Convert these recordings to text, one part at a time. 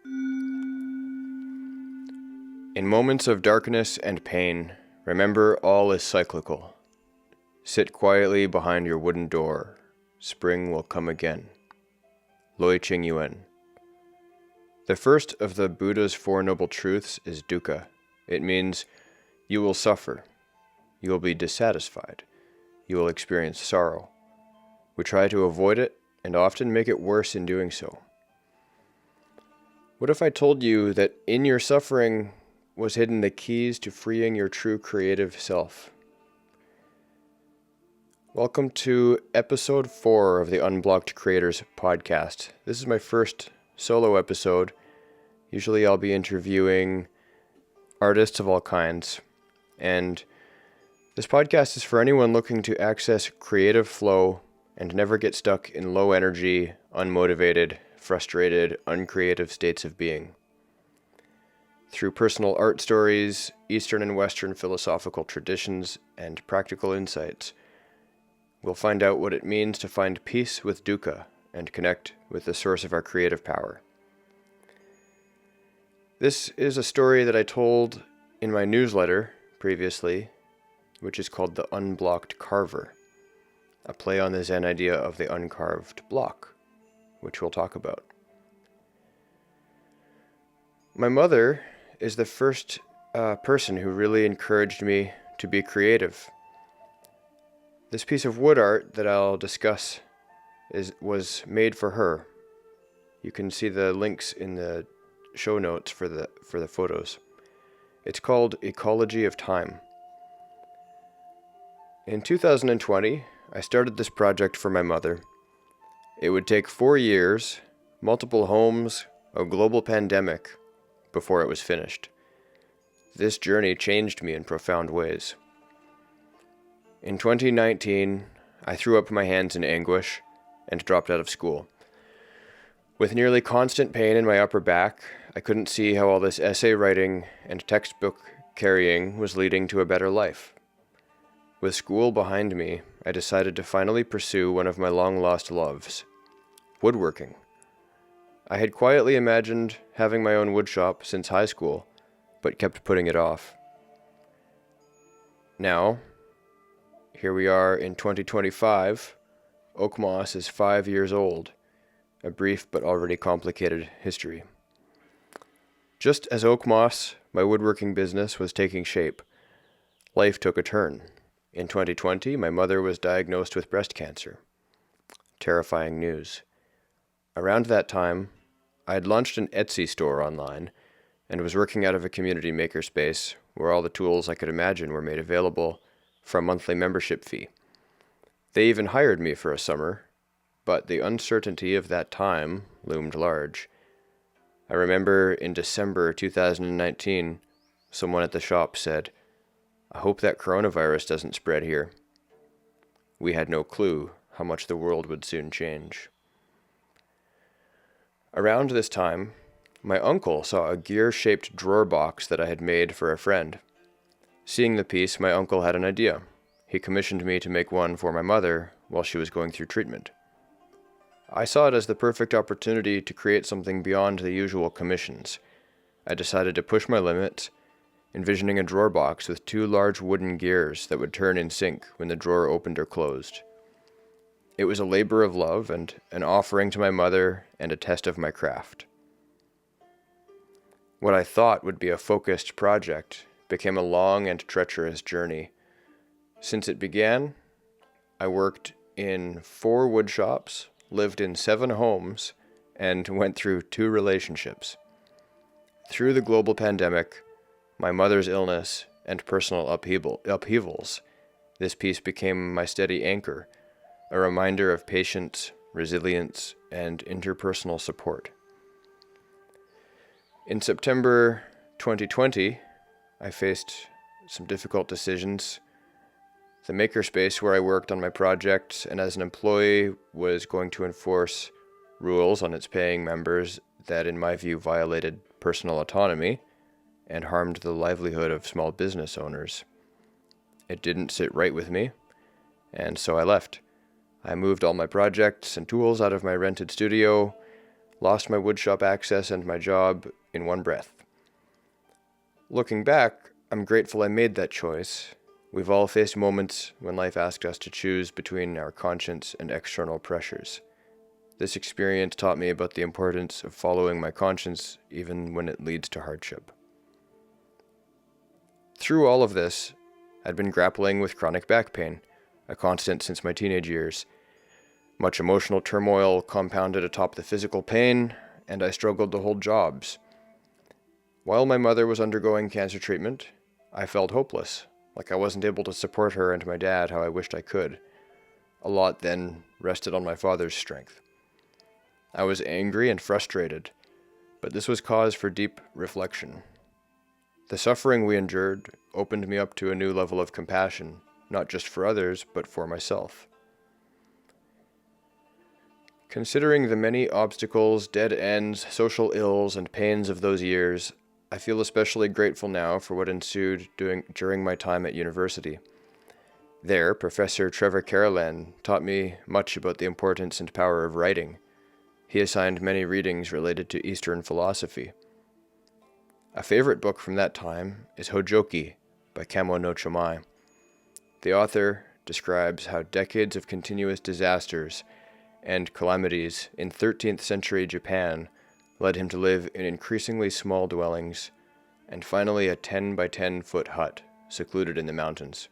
In moments of darkness and pain, remember all is cyclical. Sit quietly behind your wooden door. Spring will come again. Loi Ching Yuen. The first of the Buddha's Four Noble Truths is Dukkha. It means you will suffer. You will be dissatisfied. You will experience sorrow. We try to avoid it and often make it worse in doing so. What if I told you that in your suffering was hidden the keys to freeing your true creative self? Welcome to episode 4 of the Unblocked Creators podcast. This is my first solo episode. Usually I'll be interviewing artists of all kinds, and this podcast is for anyone looking to access creative flow and never get stuck in low energy, unmotivated, frustrated, uncreative states of being. Through personal art stories, Eastern and Western philosophical traditions, and practical insights, we'll find out what it means to find peace with Dukkha and connect with the source of our creative power. This is a story that I told in my newsletter previously, which is called the Unblocked Carver, a play on the Zen idea of the uncarved block, which we'll talk about. My mother is the first person who really encouraged me to be creative. This piece of wood art that I'll discuss was made for her. You can see the links in the show notes for the photos. It's called Ecology of Time. In 2020, I started this project for my mother. It would take 4 years, multiple homes, a global pandemic, before it was finished. This journey changed me in profound ways. In 2019, I threw up my hands in anguish and dropped out of school. With nearly constant pain in my upper back, I couldn't see how all this essay writing and textbook carrying was leading to a better life. With school behind me, I decided to finally pursue one of my long-lost loves, woodworking. I had quietly imagined having my own woodshop since high school, but kept putting it off. Now, here we are in 2025. Oak moss is 5 years old, a brief but already complicated history. Just as oak moss, my woodworking business was taking shape. Life took a turn. In 2020, my mother was diagnosed with breast cancer. Terrifying news. Around that time, I had launched an Etsy store online and was working out of a community makerspace where all the tools I could imagine were made available for a monthly membership fee. They even hired me for a summer, but the uncertainty of that time loomed large. I remember in December 2019, someone at the shop said, "I hope that coronavirus doesn't spread here." We had no clue how much the world would soon change. Around this time, my uncle saw a gear-shaped drawer box that I had made for a friend. Seeing the piece, my uncle had an idea. He commissioned me to make one for my mother while she was going through treatment. I saw it as the perfect opportunity to create something beyond the usual commissions. I decided to push my limits, envisioning a drawer box with 2 large wooden gears that would turn in sync when the drawer opened or closed. It was a labor of love and an offering to my mother and a test of my craft. What I thought would be a focused project became a long and treacherous journey. Since it began, I worked in 4 wood shops, lived in 7 homes, and went through 2 relationships. Through the global pandemic, my mother's illness, and personal upheavals, this piece became my steady anchor, a reminder of patience, resilience, and interpersonal support. In September 2020, I faced some difficult decisions. The makerspace where I worked on my project and as an employee was going to enforce rules on its paying members that, in my view, violated personal autonomy and harmed the livelihood of small business owners. It didn't sit right with me, and so I left. I moved all my projects and tools out of my rented studio, lost my woodshop access and my job in one breath. Looking back, I'm grateful I made that choice. We've all faced moments when life asks us to choose between our conscience and external pressures. This experience taught me about the importance of following my conscience even when it leads to hardship. Through all of this, I'd been grappling with chronic back pain, a constant since my teenage years. Much emotional turmoil compounded atop the physical pain, and I struggled to hold jobs. While my mother was undergoing cancer treatment, I felt hopeless, like I wasn't able to support her and my dad how I wished I could. A lot then rested on my father's strength. I was angry and frustrated, but this was cause for deep reflection. The suffering we endured opened me up to a new level of compassion, not just for others, but for myself. Considering the many obstacles, dead ends, social ills, and pains of those years, I feel especially grateful now for what ensued during my time at university. There, Professor Trevor Carolan taught me much about the importance and power of writing. He assigned many readings related to Eastern philosophy. A favorite book from that time is Hojoki by Kamo no Chamai. The author describes how decades of continuous disasters and calamities in 13th century Japan led him to live in increasingly small dwellings and finally a 10 by 10 foot hut secluded in the mountains.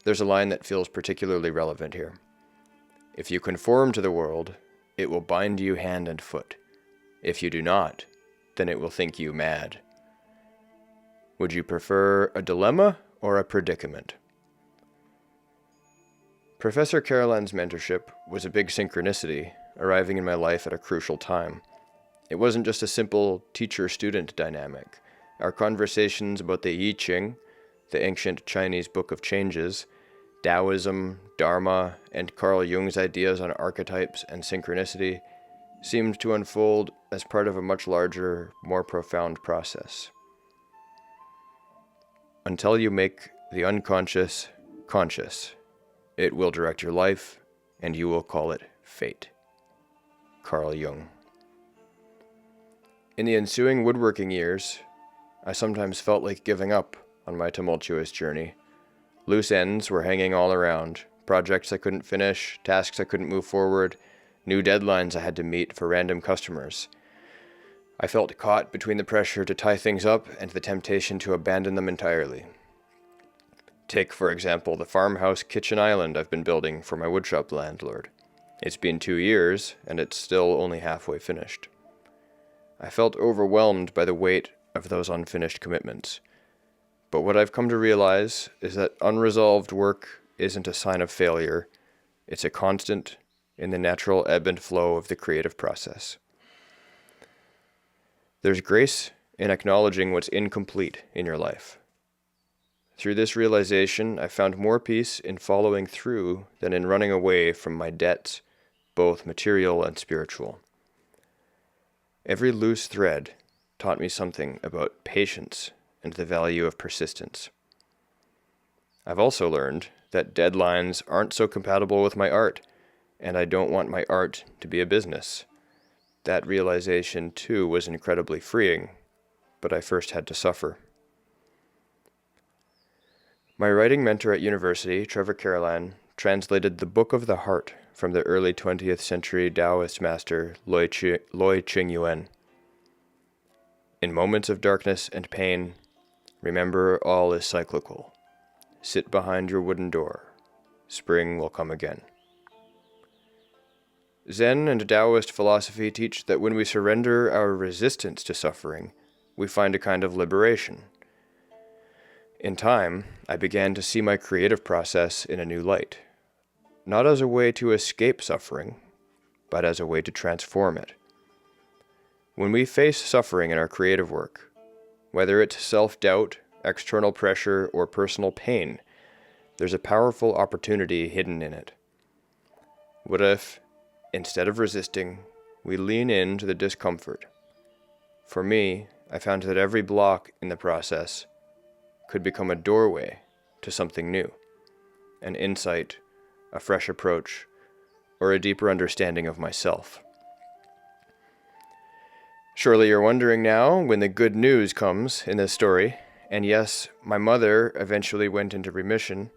There's a line that feels particularly relevant here. If you conform to the world, it will bind you hand and foot. If you do not, then it will think you mad. Would you prefer a dilemma or a predicament? Professor Carolan's mentorship was a big synchronicity, arriving in my life at a crucial time. It wasn't just a simple teacher-student dynamic. Our conversations about the I Ching, the ancient Chinese book of changes, Taoism, Dharma, and Carl Jung's ideas on archetypes and synchronicity seemed to unfold as part of a much larger, more profound process. Until you make the unconscious conscious, it will direct your life, and you will call it fate. Carl Jung. In the ensuing woodworking years, I sometimes felt like giving up on my tumultuous journey. Loose ends were hanging all around, projects I couldn't finish, tasks I couldn't move forward, new deadlines I had to meet for random customers. I felt caught between the pressure to tie things up and the temptation to abandon them entirely. Take, for example, the farmhouse kitchen island I've been building for my woodshop landlord. It's been 2 years, and it's still only halfway finished. I felt overwhelmed by the weight of those unfinished commitments. But what I've come to realize is that unresolved work isn't a sign of failure. It's a constant in the natural ebb and flow of the creative process. There's grace in acknowledging what's incomplete in your life. Through this realization, I found more peace in following through than in running away from my debts, both material and spiritual. Every loose thread taught me something about patience and the value of persistence. I've also learned that deadlines aren't so compatible with my art, and I don't want my art to be a business. That realization, too, was incredibly freeing, but I first had to suffer. My writing mentor at university, Trevor Carolan, translated the Book of the Heart from the early 20th century Taoist master Loi Qingyuan. In moments of darkness and pain, remember all is cyclical. Sit behind your wooden door. Spring will come again. Zen and Taoist philosophy teach that when we surrender our resistance to suffering, we find a kind of liberation. In time, I began to see my creative process in a new light, not as a way to escape suffering, but as a way to transform it. When we face suffering in our creative work, whether it's self-doubt, external pressure, or personal pain, there's a powerful opportunity hidden in it. What if, instead of resisting, we lean into the discomfort? For me, I found that every block in the process could become a doorway to something new, an insight, a fresh approach, or a deeper understanding of myself. Surely you're wondering now when the good news comes in this story. And yes, my mother eventually went into remission.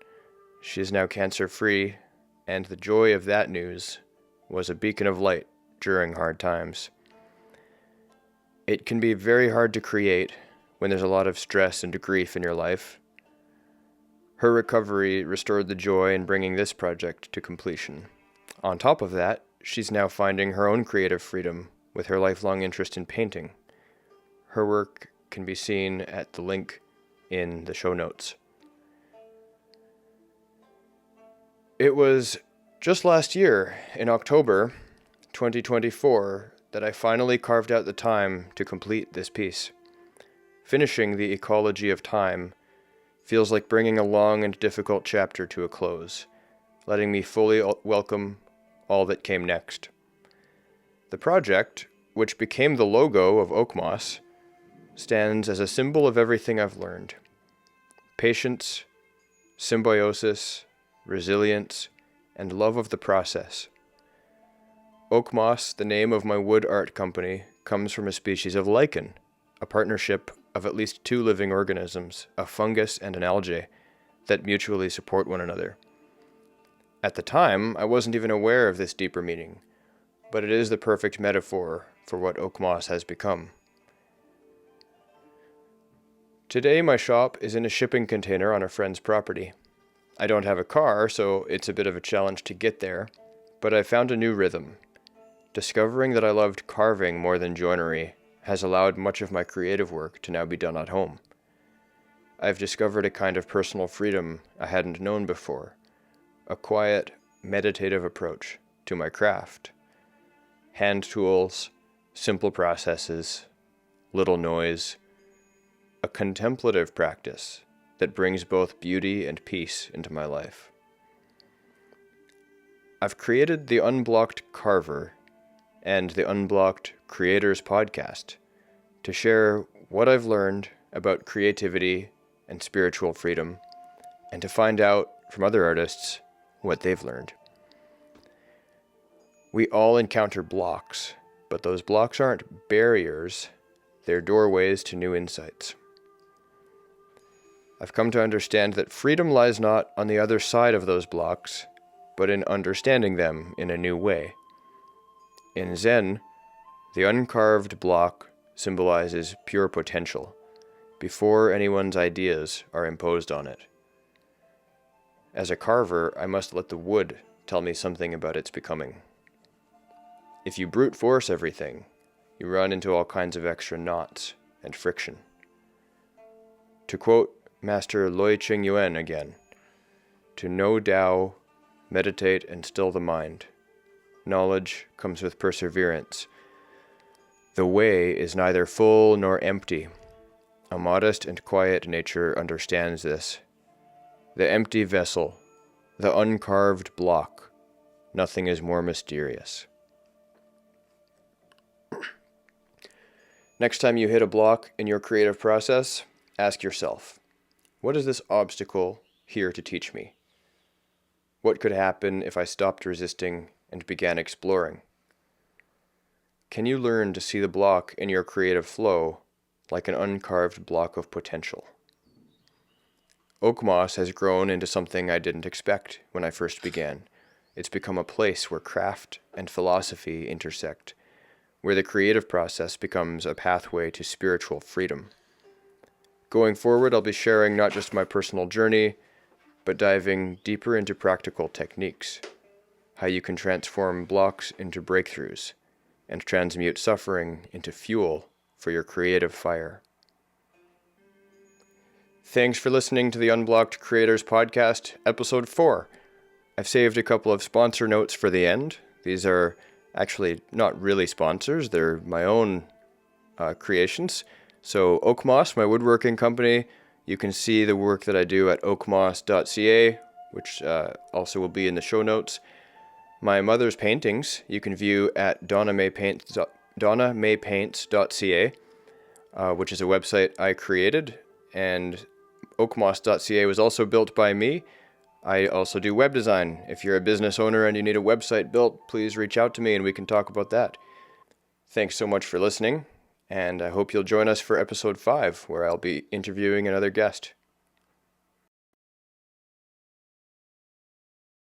She is now cancer-free, and the joy of that news was a beacon of light during hard times. It can be very hard to create when there's a lot of stress and grief in your life. Her recovery restored the joy in bringing this project to completion. On top of that, she's now finding her own creative freedom with her lifelong interest in painting. Her work can be seen at the link in the show notes. It was just last year, in October 2024, that I finally carved out the time to complete this piece. Finishing the ecology of time feels like bringing a long and difficult chapter to a close, letting me fully welcome all that came next. The project, which became the logo of Oak Moss, stands as a symbol of everything I've learned. Patience, symbiosis, resilience, and love of the process. Oak Moss, the name of my wood art company, comes from a species of lichen, a partnership of at least two living organisms, a fungus and an algae, that mutually support one another. At the time, I wasn't even aware of this deeper meaning, but it is the perfect metaphor for what Oak Moss has become. Today, my shop is in a shipping container on a friend's property. I don't have a car, so it's a bit of a challenge to get there, but I found a new rhythm. Discovering that I loved carving more than joinery has allowed much of my creative work to now be done at home. I've discovered a kind of personal freedom I hadn't known before, a quiet, meditative approach to my craft. Hand tools, simple processes, little noise, a contemplative practice that brings both beauty and peace into my life. I've created the Unblocked Carver and the Unblocked Creators podcast to share what I've learned about creativity and spiritual freedom, and to find out from other artists what they've learned. We all encounter blocks, but those blocks aren't barriers, they're doorways to new insights. I've come to understand that freedom lies not on the other side of those blocks, but in understanding them in a new way. In Zen, the uncarved block symbolizes pure potential, before anyone's ideas are imposed on it. As a carver, I must let the wood tell me something about its becoming. If you brute force everything, you run into all kinds of extra knots and friction. To quote Master Loi Ching Yuen again, to know Tao, meditate and still the mind. Knowledge comes with perseverance. The way is neither full nor empty. A modest and quiet nature understands this. The empty vessel, the uncarved block, nothing is more mysterious. Next time you hit a block in your creative process, ask yourself, what is this obstacle here to teach me? What could happen if I stopped resisting and began exploring? Can you learn to see the block in your creative flow like an uncarved block of potential? Oak Moss has grown into something I didn't expect when I first began. It's become a place where craft and philosophy intersect, where the creative process becomes a pathway to spiritual freedom. Going forward, I'll be sharing not just my personal journey, but diving deeper into practical techniques, how you can transform blocks into breakthroughs, and transmute suffering into fuel for your creative fire. Thanks for listening to the Unblocked Creators podcast, episode 4. I've saved a couple of sponsor notes for the end. These are actually not really sponsors, they're my own creations. So Oak Moss, my woodworking company, you can see the work that I do at oakmoss.ca, which also will be in the show notes. My mother's paintings you can view at donnamaypaints.ca, which is a website I created, and oakmoss.ca was also built by me. I also do web design. If you're a business owner and you need a website built, please reach out to me and we can talk about that. Thanks so much for listening. And I hope you'll join us for episode 5, where I'll be interviewing another guest.